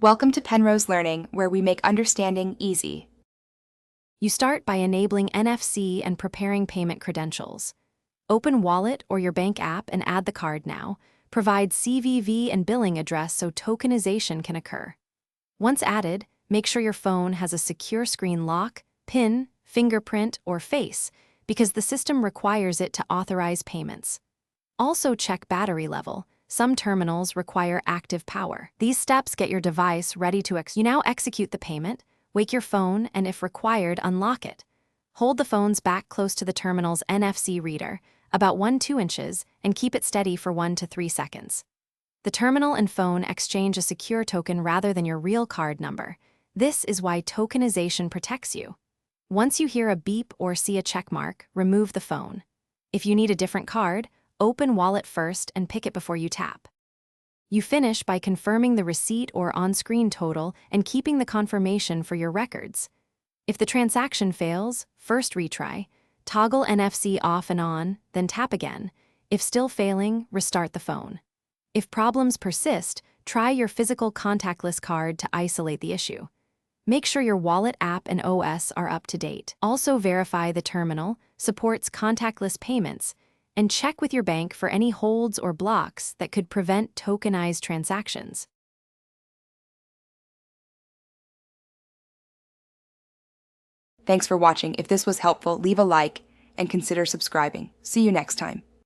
Welcome to Penrose Learning, where we make understanding easy. You start by enabling NFC and preparing payment credentials. Open Wallet or your bank app and add the card now. Provide CVV and billing address so tokenization can occur. Once added, make sure your phone has a secure screen lock, PIN, fingerprint, or face, because the system requires it to authorize payments. Also check battery level. Some terminals require active power. These steps get your device ready to You now execute the payment, wake your phone, and if required, unlock it. Hold the phone's back close to the terminal's NFC reader, about 1–2 inches, and keep it steady for 1 to 3 seconds. The terminal and phone exchange a secure token rather than your real card number. This is why tokenization protects you. Once you hear a beep or see a check mark, remove the phone. If you need a different card, open Wallet first and pick it before you tap. You finish by confirming the receipt or on-screen total and keeping the confirmation for your records. If the transaction fails, first retry, toggle NFC off and on, then tap again. If still failing, restart the phone. If problems persist, try your physical contactless card to isolate the issue. Make sure your wallet app and OS are up to date. Also verify the terminal supports contactless payments, and check with your bank for any holds or blocks that could prevent tokenized transactions. Thanks for watching. If this was helpful, leave a like and consider subscribing. See you next time.